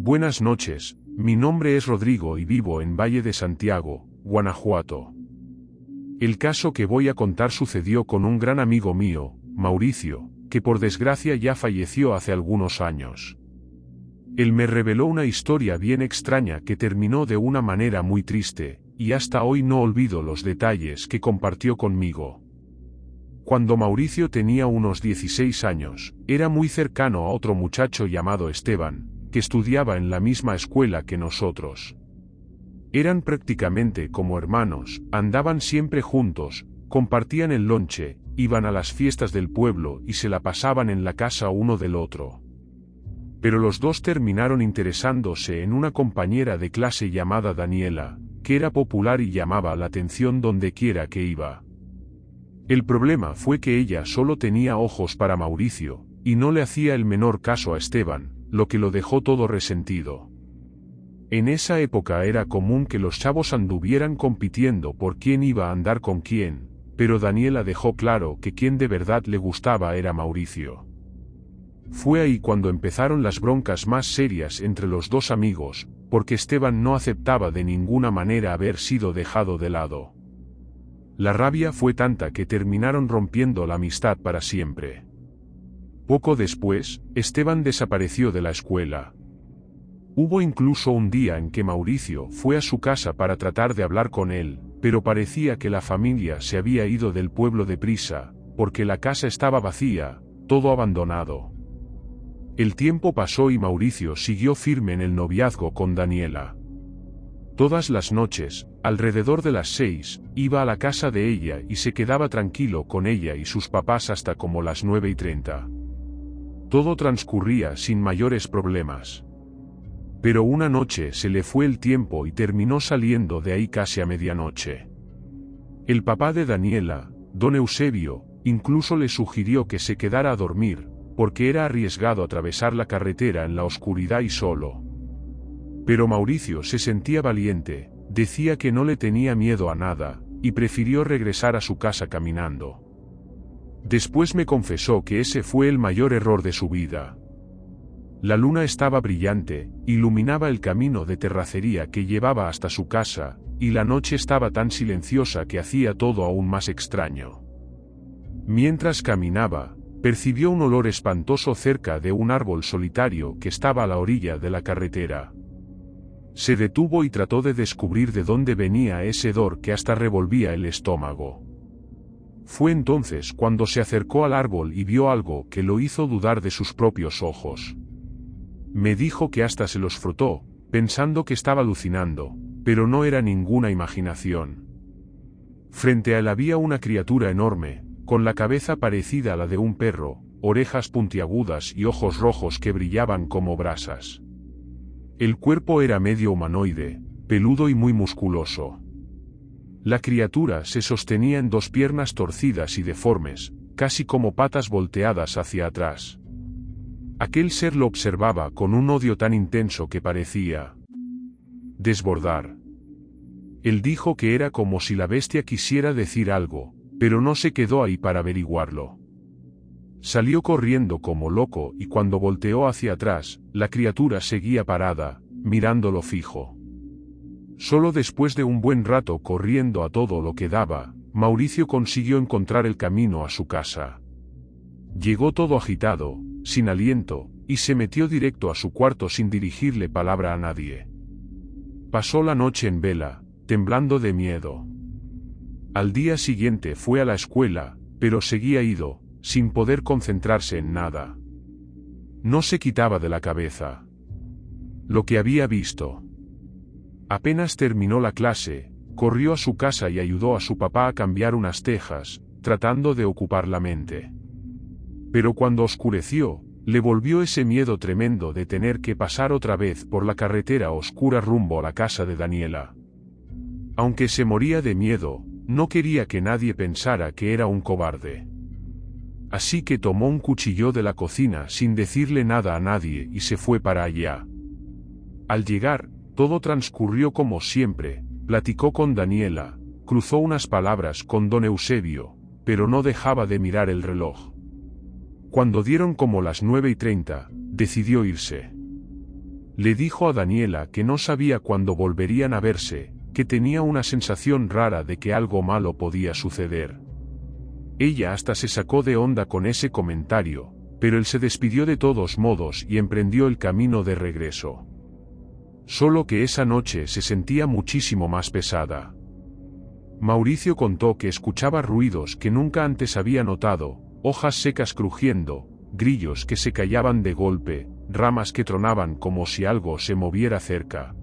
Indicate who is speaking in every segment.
Speaker 1: Buenas noches, mi nombre es Rodrigo y vivo en Valle de Santiago, Guanajuato. El caso que voy a contar sucedió con un gran amigo mío, Mauricio, que por desgracia ya falleció hace algunos años. Él me reveló una historia bien extraña que terminó de una manera muy triste, y hasta hoy no olvido los detalles que compartió conmigo. Cuando Mauricio tenía unos 16 años, era muy cercano a otro muchacho llamado Esteban, que estudiaba en la misma escuela que nosotros. Eran prácticamente como hermanos, andaban siempre juntos, compartían el lonche, iban a las fiestas del pueblo y se la pasaban en la casa uno del otro. Pero los dos terminaron interesándose en una compañera de clase llamada Daniela, que era popular y llamaba la atención donde quiera que iba. El problema fue que ella solo tenía ojos para Mauricio, y no le hacía el menor caso a Esteban, lo que lo dejó todo resentido. En esa época era común que los chavos anduvieran compitiendo por quién iba a andar con quién, pero Daniela dejó claro que quien de verdad le gustaba era Mauricio. Fue ahí cuando empezaron las broncas más serias entre los dos amigos, porque Esteban no aceptaba de ninguna manera haber sido dejado de lado. La rabia fue tanta que terminaron rompiendo la amistad para siempre. Poco después, Esteban desapareció de la escuela. Hubo incluso un día en que Mauricio fue a su casa para tratar de hablar con él, pero parecía que la familia se había ido del pueblo deprisa, porque la casa estaba vacía, todo abandonado. El tiempo pasó y Mauricio siguió firme en el noviazgo con Daniela. Todas las noches, alrededor de las 6, iba a la casa de ella y se quedaba tranquilo con ella y sus papás hasta como las 9:30. Todo transcurría sin mayores problemas. Pero una noche se le fue el tiempo y terminó saliendo de ahí casi a medianoche. El papá de Daniela, don Eusebio, incluso le sugirió que se quedara a dormir, porque era arriesgado atravesar la carretera en la oscuridad y solo. Pero Mauricio se sentía valiente, decía que no le tenía miedo a nada, y prefirió regresar a su casa caminando. Después me confesó que ese fue el mayor error de su vida. La luna estaba brillante, iluminaba el camino de terracería que llevaba hasta su casa, y la noche estaba tan silenciosa que hacía todo aún más extraño. Mientras caminaba, percibió un olor espantoso cerca de un árbol solitario que estaba a la orilla de la carretera. Se detuvo y trató de descubrir de dónde venía ese hedor que hasta revolvía el estómago. Fue entonces cuando se acercó al árbol y vio algo que lo hizo dudar de sus propios ojos. Me dijo que hasta se los frotó, pensando que estaba alucinando, pero no era ninguna imaginación. Frente a él había una criatura enorme, con la cabeza parecida a la de un perro, orejas puntiagudas y ojos rojos que brillaban como brasas. El cuerpo era medio humanoide, peludo y muy musculoso. La criatura se sostenía en dos piernas torcidas y deformes, casi como patas volteadas hacia atrás. Aquel ser lo observaba con un odio tan intenso que parecía desbordar. Él dijo que era como si la bestia quisiera decir algo, pero no se quedó ahí para averiguarlo. Salió corriendo como loco y cuando volteó hacia atrás, la criatura seguía parada, mirándolo fijo. Solo después de un buen rato corriendo a todo lo que daba, Mauricio consiguió encontrar el camino a su casa. Llegó todo agitado, sin aliento, y se metió directo a su cuarto sin dirigirle palabra a nadie. Pasó la noche en vela, temblando de miedo. Al día siguiente fue a la escuela, pero seguía ido, sin poder concentrarse en nada. No se quitaba de la cabeza lo que había visto. Apenas terminó la clase, corrió a su casa y ayudó a su papá a cambiar unas tejas, tratando de ocupar la mente. Pero cuando oscureció, le volvió ese miedo tremendo de tener que pasar otra vez por la carretera oscura rumbo a la casa de Daniela. Aunque se moría de miedo, no quería que nadie pensara que era un cobarde. Así que tomó un cuchillo de la cocina sin decirle nada a nadie y se fue para allá. Al llegar, todo transcurrió como siempre, platicó con Daniela, cruzó unas palabras con don Eusebio, pero no dejaba de mirar el reloj. Cuando dieron como las 9:30, decidió irse. Le dijo a Daniela que no sabía cuándo volverían a verse, que tenía una sensación rara de que algo malo podía suceder. Ella hasta se sacó de onda con ese comentario, pero él se despidió de todos modos y emprendió el camino de regreso. Solo que esa noche se sentía muchísimo más pesada. Mauricio contó que escuchaba ruidos que nunca antes había notado, hojas secas crujiendo, grillos que se callaban de golpe, ramas que tronaban como si algo se moviera cerca.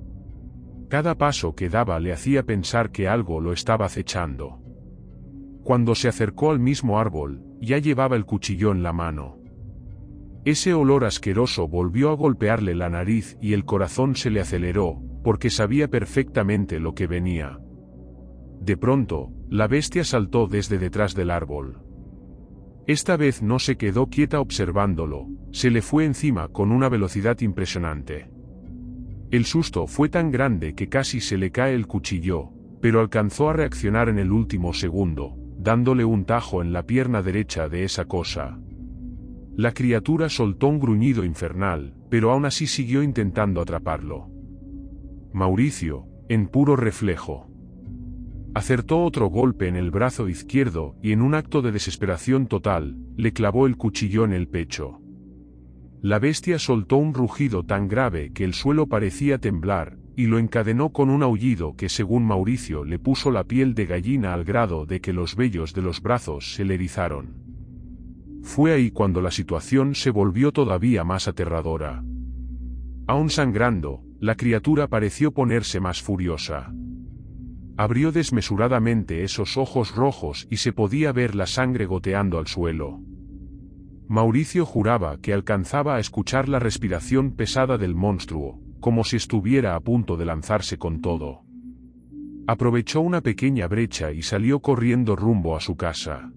Speaker 1: Cada paso que daba le hacía pensar que algo lo estaba acechando. Cuando se acercó al mismo árbol, ya llevaba el cuchillo en la mano. Ese olor asqueroso volvió a golpearle la nariz y el corazón se le aceleró, porque sabía perfectamente lo que venía. De pronto, la bestia saltó desde detrás del árbol. Esta vez no se quedó quieta observándolo, se le fue encima con una velocidad impresionante. El susto fue tan grande que casi se le cae el cuchillo, pero alcanzó a reaccionar en el último segundo, dándole un tajo en la pierna derecha de esa cosa. La criatura soltó un gruñido infernal, pero aún así siguió intentando atraparlo. Mauricio, en puro reflejo, acertó otro golpe en el brazo izquierdo y en un acto de desesperación total, le clavó el cuchillo en el pecho. La bestia soltó un rugido tan grave que el suelo parecía temblar, y lo encadenó con un aullido que según Mauricio le puso la piel de gallina al grado de que los vellos de los brazos se le erizaron. Fue ahí cuando la situación se volvió todavía más aterradora. Aún sangrando, la criatura pareció ponerse más furiosa. Abrió desmesuradamente esos ojos rojos y se podía ver la sangre goteando al suelo. Mauricio juraba que alcanzaba a escuchar la respiración pesada del monstruo, como si estuviera a punto de lanzarse con todo. Aprovechó una pequeña brecha y salió corriendo rumbo a su casa.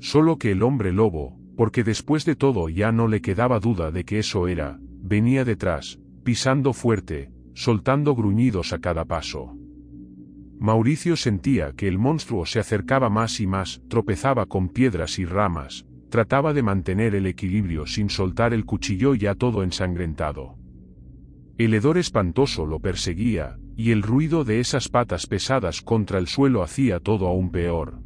Speaker 1: Solo que el hombre lobo, porque después de todo ya no le quedaba duda de que eso era, venía detrás, pisando fuerte, soltando gruñidos a cada paso. Mauricio sentía que el monstruo se acercaba más y más, tropezaba con piedras y ramas, trataba de mantener el equilibrio sin soltar el cuchillo ya todo ensangrentado. El hedor espantoso lo perseguía, y el ruido de esas patas pesadas contra el suelo hacía todo aún peor.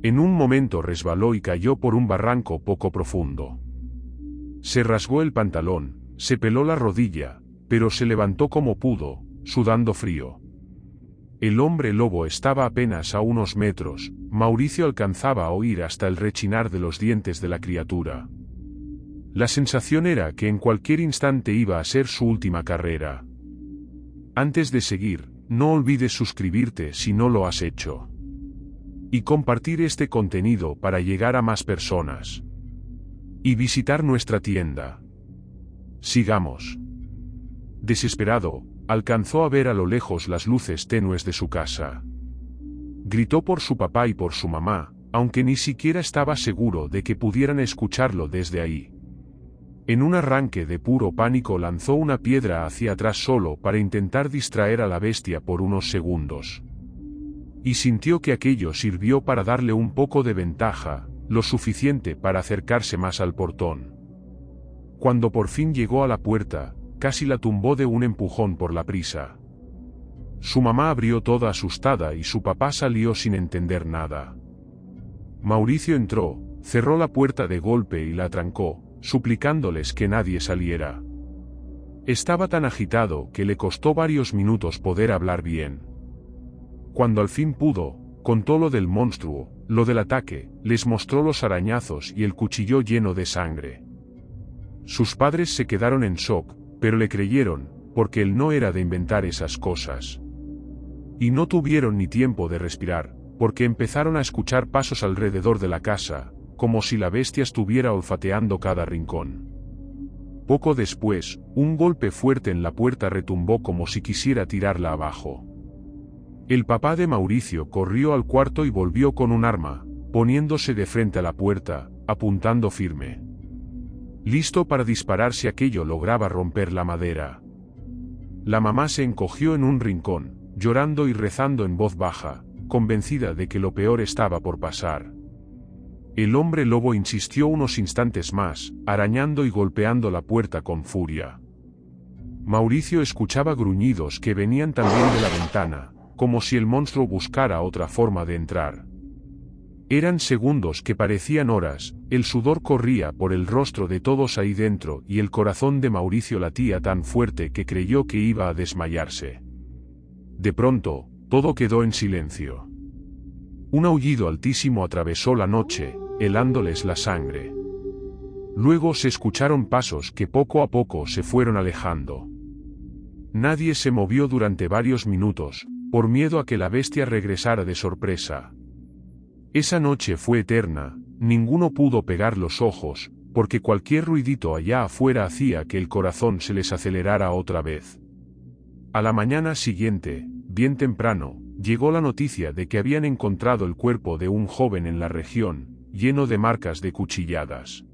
Speaker 1: En un momento resbaló y cayó por un barranco poco profundo. Se rasgó el pantalón, se peló la rodilla, pero se levantó como pudo, sudando frío. El hombre lobo estaba apenas a unos metros, Mauricio alcanzaba a oír hasta el rechinar de los dientes de la criatura. La sensación era que en cualquier instante iba a ser su última carrera. Antes de seguir, no olvides suscribirte si no lo has hecho. Y compartir este contenido para llegar a más personas. Y visitar nuestra tienda. Sigamos. Desesperado, alcanzó a ver a lo lejos las luces tenues de su casa. Gritó por su papá y por su mamá, aunque ni siquiera estaba seguro de que pudieran escucharlo desde ahí. En un arranque de puro pánico lanzó una piedra hacia atrás solo para intentar distraer a la bestia por unos segundos. Y sintió que aquello sirvió para darle un poco de ventaja, lo suficiente para acercarse más al portón. Cuando por fin llegó a la puerta, casi la tumbó de un empujón por la prisa. Su mamá abrió toda asustada y su papá salió sin entender nada. Mauricio entró, cerró la puerta de golpe y la trancó, suplicándoles que nadie saliera. Estaba tan agitado que le costó varios minutos poder hablar bien. Cuando al fin pudo, contó lo del monstruo, lo del ataque, les mostró los arañazos y el cuchillo lleno de sangre. Sus padres se quedaron en shock, pero le creyeron, porque él no era de inventar esas cosas. Y no tuvieron ni tiempo de respirar, porque empezaron a escuchar pasos alrededor de la casa, como si la bestia estuviera olfateando cada rincón. Poco después, un golpe fuerte en la puerta retumbó como si quisiera tirarla abajo. El papá de Mauricio corrió al cuarto y volvió con un arma, poniéndose de frente a la puerta, apuntando firme. Listo para disparar si aquello lograba romper la madera. La mamá se encogió en un rincón, llorando y rezando en voz baja, convencida de que lo peor estaba por pasar. El hombre lobo insistió unos instantes más, arañando y golpeando la puerta con furia. Mauricio escuchaba gruñidos que venían también de la ventana, como si el monstruo buscara otra forma de entrar. Eran segundos que parecían horas, el sudor corría por el rostro de todos ahí dentro y el corazón de Mauricio latía tan fuerte que creyó que iba a desmayarse. De pronto, todo quedó en silencio. Un aullido altísimo atravesó la noche, helándoles la sangre. Luego se escucharon pasos que poco a poco se fueron alejando. Nadie se movió durante varios minutos, por miedo a que la bestia regresara de sorpresa. Esa noche fue eterna, ninguno pudo pegar los ojos, porque cualquier ruidito allá afuera hacía que el corazón se les acelerara otra vez. A la mañana siguiente, bien temprano, llegó la noticia de que habían encontrado el cuerpo de un joven en la región, lleno de marcas de cuchilladas.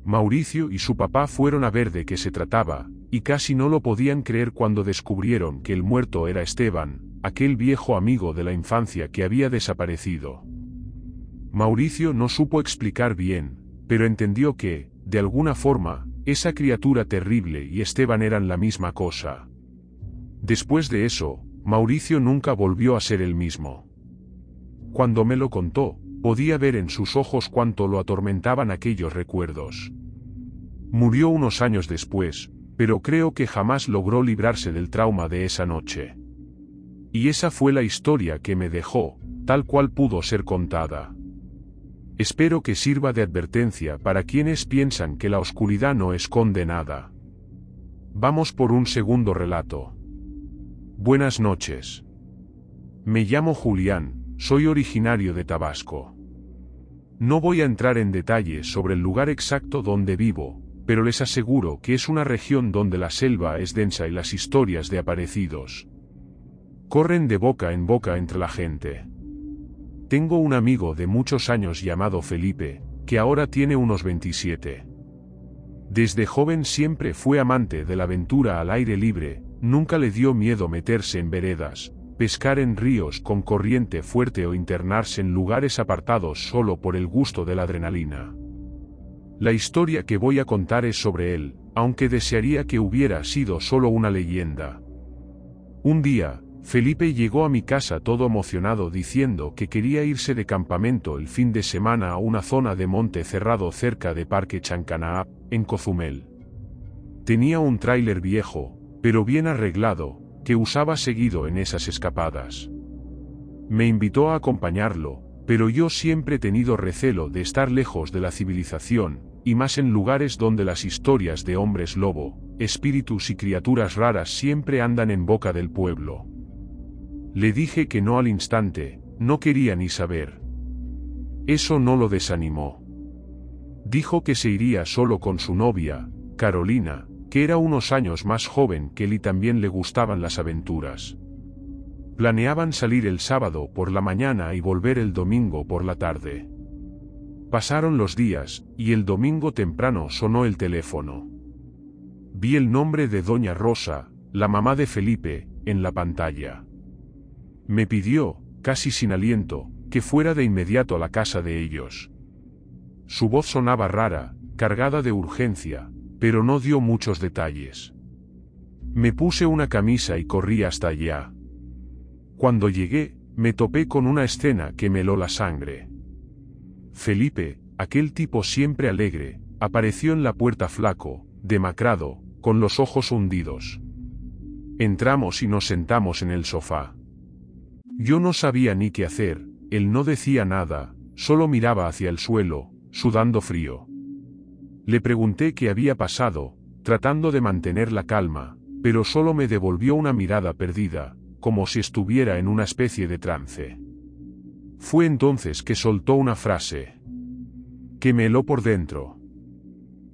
Speaker 1: Mauricio y su papá fueron a ver de qué se trataba, y casi no lo podían creer cuando descubrieron que el muerto era Esteban, aquel viejo amigo de la infancia que había desaparecido. Mauricio no supo explicar bien, pero entendió que, de alguna forma, esa criatura terrible y Esteban eran la misma cosa. Después de eso, Mauricio nunca volvió a ser el mismo. Cuando me lo contó, podía ver en sus ojos cuánto lo atormentaban aquellos recuerdos. Murió unos años después, pero creo que jamás logró librarse del trauma de esa noche. Y esa fue la historia que me dejó, tal cual pudo ser contada. Espero que sirva de advertencia para quienes piensan que la oscuridad no esconde nada. Vamos por un segundo relato. Buenas noches. Me llamo Julián, soy originario de Tabasco. No voy a entrar en detalles sobre el lugar exacto donde vivo, pero les aseguro que es una región donde la selva es densa y las historias de aparecidos corren de boca en boca entre la gente. Tengo un amigo de muchos años llamado Felipe, que ahora tiene unos 27. Desde joven siempre fue amante de la aventura al aire libre, nunca le dio miedo meterse en veredas, pescar en ríos con corriente fuerte o internarse en lugares apartados solo por el gusto de la adrenalina. La historia que voy a contar es sobre él, aunque desearía que hubiera sido solo una leyenda. Un día, Felipe llegó a mi casa todo emocionado diciendo que quería irse de campamento el fin de semana a una zona de monte cerrado cerca de Parque Chancanaap, en Cozumel. Tenía un tráiler viejo, pero bien arreglado, que usaba seguido en esas escapadas. Me invitó a acompañarlo, pero yo siempre he tenido recelo de estar lejos de la civilización, y más en lugares donde las historias de hombres lobo, espíritus y criaturas raras siempre andan en boca del pueblo. Le dije que no al instante, no quería ni saber. Eso no lo desanimó. Dijo que se iría solo con su novia, Carolina, que era unos años más joven que él y también le gustaban las aventuras. Planeaban salir el sábado por la mañana y volver el domingo por la tarde. Pasaron los días, y el domingo temprano sonó el teléfono. Vi el nombre de Doña Rosa, la mamá de Felipe, en la pantalla. Me pidió, casi sin aliento, que fuera de inmediato a la casa de ellos. Su voz sonaba rara, cargada de urgencia, pero no dio muchos detalles. Me puse una camisa y corrí hasta allá. Cuando llegué, me topé con una escena que me heló la sangre. Felipe, aquel tipo siempre alegre, apareció en la puerta flaco, demacrado, con los ojos hundidos. Entramos y nos sentamos en el sofá. Yo no sabía ni qué hacer, él no decía nada, solo miraba hacia el suelo, sudando frío. Le pregunté qué había pasado, tratando de mantener la calma, pero solo me devolvió una mirada perdida, como si estuviera en una especie de trance. Fue entonces que soltó una frase que me heló por dentro.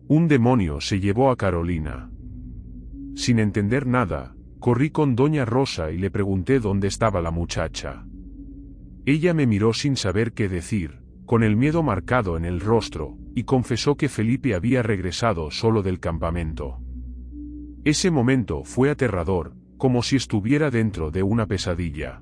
Speaker 1: Un demonio se llevó a Carolina. Sin entender nada, corrí con Doña Rosa y le pregunté dónde estaba la muchacha. Ella me miró sin saber qué decir, con el miedo marcado en el rostro, y confesó que Felipe había regresado solo del campamento. Ese momento fue aterrador, como si estuviera dentro de una pesadilla.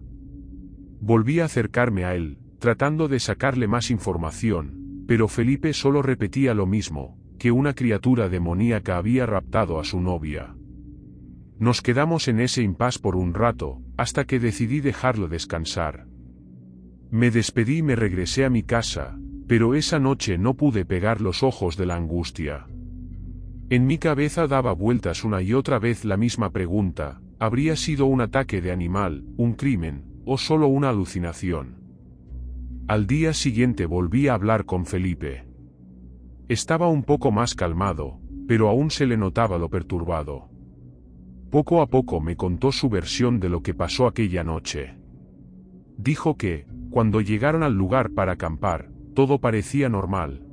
Speaker 1: Volví a acercarme a él, tratando de sacarle más información, pero Felipe solo repetía lo mismo, que una criatura demoníaca había raptado a su novia. Nos quedamos en ese impasse por un rato, hasta que decidí dejarlo descansar. Me despedí y me regresé a mi casa, pero esa noche no pude pegar los ojos de la angustia. En mi cabeza daba vueltas una y otra vez la misma pregunta: ¿habría sido un ataque de animal, un crimen, o solo una alucinación? Al día siguiente volví a hablar con Felipe. Estaba un poco más calmado, pero aún se le notaba lo perturbado. Poco a poco me contó su versión de lo que pasó aquella noche. Dijo que, cuando llegaron al lugar para acampar, todo parecía normal.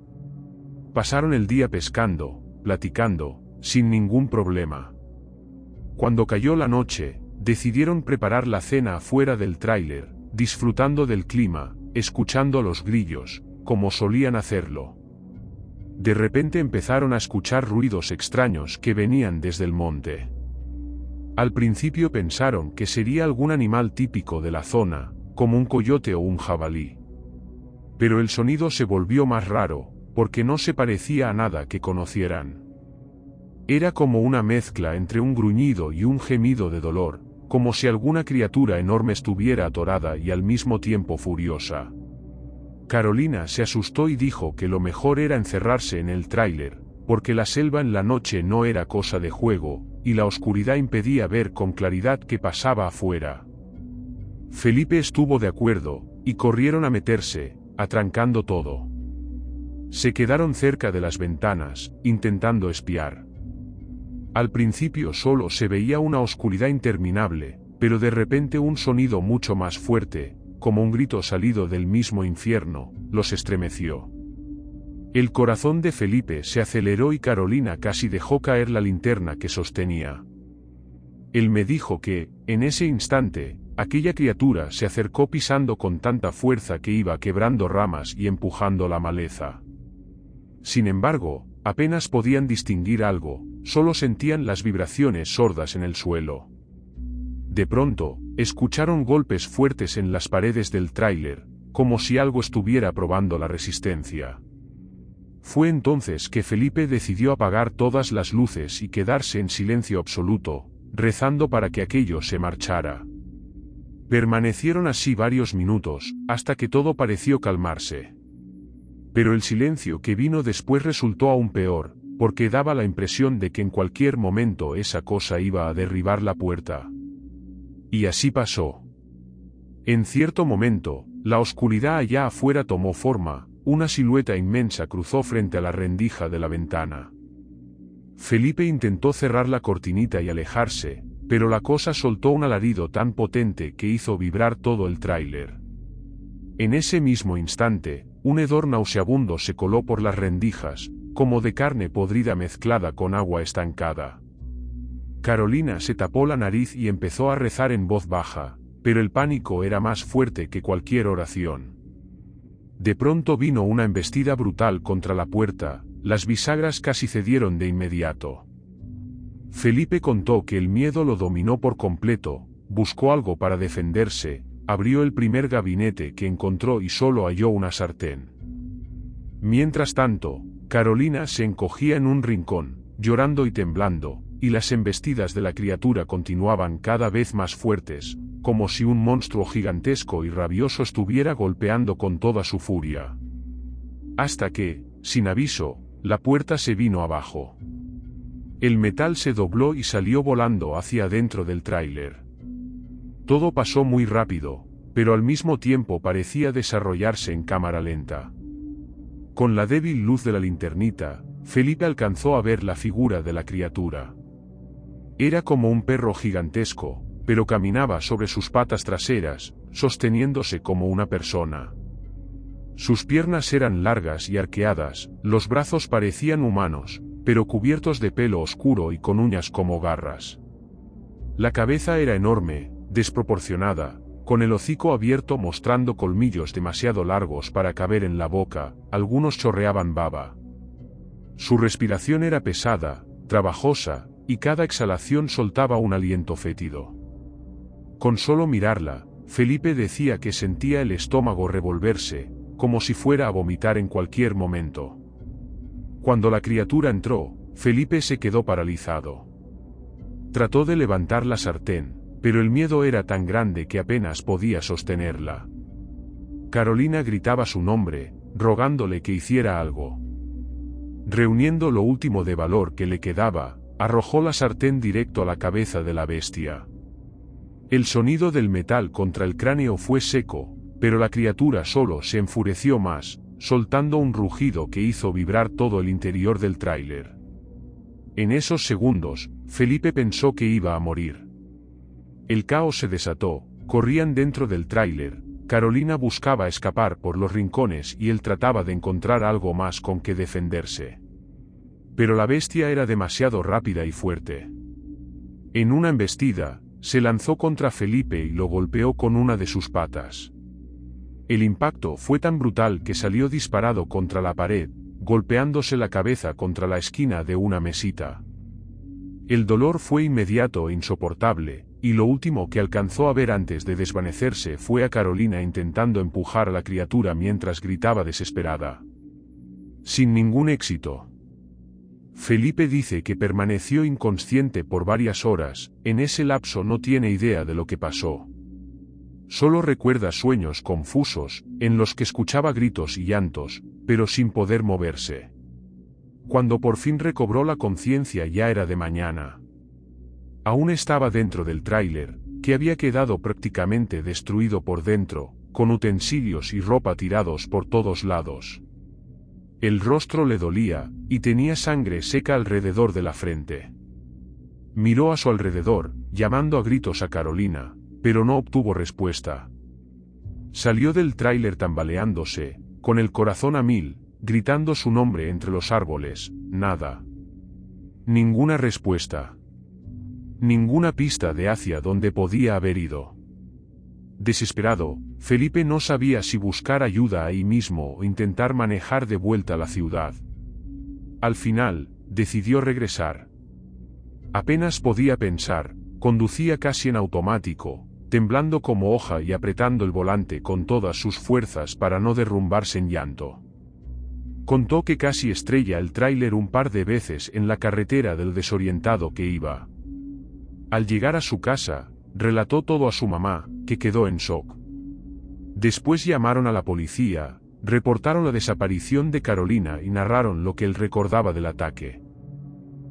Speaker 1: Pasaron el día pescando, platicando, sin ningún problema. Cuando cayó la noche, decidieron preparar la cena afuera del tráiler, disfrutando del clima, escuchando los grillos, como solían hacerlo. De repente empezaron a escuchar ruidos extraños que venían desde el monte. Al principio pensaron que sería algún animal típico de la zona, como un coyote o un jabalí. Pero el sonido se volvió más raro, porque no se parecía a nada que conocieran. Era como una mezcla entre un gruñido y un gemido de dolor, como si alguna criatura enorme estuviera atorada y al mismo tiempo furiosa. Carolina se asustó y dijo que lo mejor era encerrarse en el tráiler, porque la selva en la noche no era cosa de juego, y la oscuridad impedía ver con claridad qué pasaba afuera. Felipe estuvo de acuerdo, y corrieron a meterse, atrancando todo. Se quedaron cerca de las ventanas, intentando espiar. Al principio solo se veía una oscuridad interminable, pero de repente un sonido mucho más fuerte, como un grito salido del mismo infierno, los estremeció. El corazón de Felipe se aceleró y Carolina casi dejó caer la linterna que sostenía. Él me dijo que, en ese instante, aquella criatura se acercó pisando con tanta fuerza que iba quebrando ramas y empujando la maleza. Sin embargo, apenas podían distinguir algo, solo sentían las vibraciones sordas en el suelo. De pronto, escucharon golpes fuertes en las paredes del tráiler, como si algo estuviera probando la resistencia. Fue entonces que Felipe decidió apagar todas las luces y quedarse en silencio absoluto, rezando para que aquello se marchara. Permanecieron así varios minutos, hasta que todo pareció calmarse. Pero el silencio que vino después resultó aún peor, porque daba la impresión de que en cualquier momento esa cosa iba a derribar la puerta. Y así pasó. En cierto momento, la oscuridad allá afuera tomó forma, una silueta inmensa cruzó frente a la rendija de la ventana. Felipe intentó cerrar la cortinita y alejarse, pero la cosa soltó un alarido tan potente que hizo vibrar todo el tráiler. En ese mismo instante, un hedor nauseabundo se coló por las rendijas, como de carne podrida mezclada con agua estancada. Carolina se tapó la nariz y empezó a rezar en voz baja, pero el pánico era más fuerte que cualquier oración. De pronto vino una embestida brutal contra la puerta, las bisagras casi cedieron de inmediato. Felipe contó que el miedo lo dominó por completo, buscó algo para defenderse, abrió el primer gabinete que encontró y solo halló una sartén. Mientras tanto, Carolina se encogía en un rincón, llorando y temblando, y las embestidas de la criatura continuaban cada vez más fuertes, como si un monstruo gigantesco y rabioso estuviera golpeando con toda su furia. Hasta que, sin aviso, la puerta se vino abajo. El metal se dobló y salió volando hacia adentro del tráiler. Todo pasó muy rápido, pero al mismo tiempo parecía desarrollarse en cámara lenta. Con la débil luz de la linternita, Felipe alcanzó a ver la figura de la criatura. Era como un perro gigantesco, pero caminaba sobre sus patas traseras, sosteniéndose como una persona. Sus piernas eran largas y arqueadas, los brazos parecían humanos, pero cubiertos de pelo oscuro y con uñas como garras. La cabeza era enorme, desproporcionada, con el hocico abierto mostrando colmillos demasiado largos para caber en la boca, algunos chorreaban baba. Su respiración era pesada, trabajosa, y cada exhalación soltaba un aliento fétido. Con solo mirarla, Felipe decía que sentía el estómago revolverse, como si fuera a vomitar en cualquier momento. Cuando la criatura entró, Felipe se quedó paralizado. Trató de levantar la sartén, pero el miedo era tan grande que apenas podía sostenerla. Carolina gritaba su nombre, rogándole que hiciera algo. Reuniendo lo último de valor que le quedaba, arrojó la sartén directo a la cabeza de la bestia. El sonido del metal contra el cráneo fue seco, pero la criatura solo se enfureció más, soltando un rugido que hizo vibrar todo el interior del tráiler. En esos segundos, Felipe pensó que iba a morir. El caos se desató, corrían dentro del tráiler, Carolina buscaba escapar por los rincones y él trataba de encontrar algo más con que defenderse. Pero la bestia era demasiado rápida y fuerte. En una embestida, se lanzó contra Felipe y lo golpeó con una de sus patas. El impacto fue tan brutal que salió disparado contra la pared, golpeándose la cabeza contra la esquina de una mesita. El dolor fue inmediato e insoportable, y lo último que alcanzó a ver antes de desvanecerse fue a Carolina intentando empujar a la criatura mientras gritaba desesperada. Sin ningún éxito. Felipe dice que permaneció inconsciente por varias horas, en ese lapso no tiene idea de lo que pasó. Solo recuerda sueños confusos, en los que escuchaba gritos y llantos, pero sin poder moverse. Cuando por fin recobró la conciencia ya era de mañana. Aún estaba dentro del tráiler, que había quedado prácticamente destruido por dentro, con utensilios y ropa tirados por todos lados. El rostro le dolía, y tenía sangre seca alrededor de la frente. Miró a su alrededor, llamando a gritos a Carolina, pero no obtuvo respuesta. Salió del tráiler tambaleándose, con el corazón a mil, gritando su nombre entre los árboles, nada. Ninguna respuesta. Ninguna pista de hacia dónde podía haber ido. Desesperado, Felipe no sabía si buscar ayuda ahí mismo o intentar manejar de vuelta a la ciudad. Al final, decidió regresar. Apenas podía pensar, conducía casi en automático, temblando como hoja y apretando el volante con todas sus fuerzas para no derrumbarse en llanto. Contó que casi estrella el tráiler un par de veces en la carretera del desorientado que iba. Al llegar a su casa, relató todo a su mamá, que quedó en shock. Después llamaron a la policía, reportaron la desaparición de Carolina y narraron lo que él recordaba del ataque.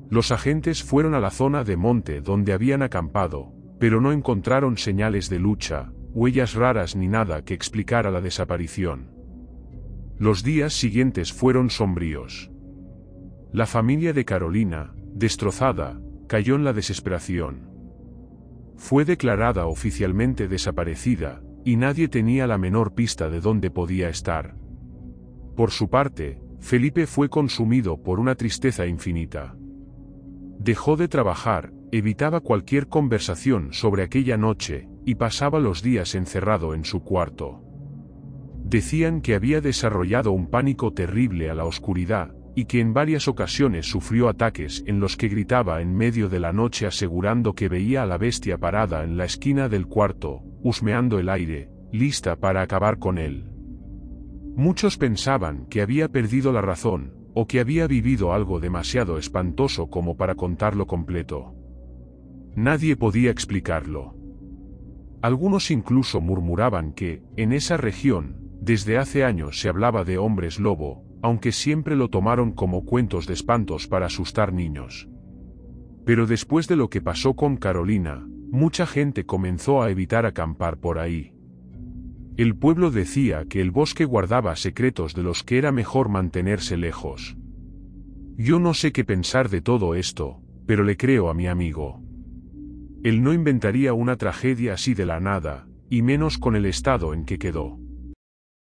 Speaker 1: Los agentes fueron a la zona de monte donde habían acampado, pero no encontraron señales de lucha, huellas raras ni nada que explicara la desaparición. Los días siguientes fueron sombríos. La familia de Carolina, destrozada, cayó en la desesperación. Fue declarada oficialmente desaparecida, y nadie tenía la menor pista de dónde podía estar. Por su parte, Felipe fue consumido por una tristeza infinita. Dejó de trabajar, evitaba cualquier conversación sobre aquella noche, y pasaba los días encerrado en su cuarto. Decían que había desarrollado un pánico terrible a la oscuridad, y que en varias ocasiones sufrió ataques en los que gritaba en medio de la noche asegurando que veía a la bestia parada en la esquina del cuarto, husmeando el aire, lista para acabar con él. Muchos pensaban que había perdido la razón, o que había vivido algo demasiado espantoso como para contarlo completo. Nadie podía explicarlo. Algunos incluso murmuraban que, en esa región, desde hace años se hablaba de hombres lobo, aunque siempre lo tomaron como cuentos de espantos para asustar niños. Pero después de lo que pasó con Carolina, mucha gente comenzó a evitar acampar por ahí. El pueblo decía que el bosque guardaba secretos de los que era mejor mantenerse lejos. Yo no sé qué pensar de todo esto, pero le creo a mi amigo. Él no inventaría una tragedia así de la nada, y menos con el estado en que quedó.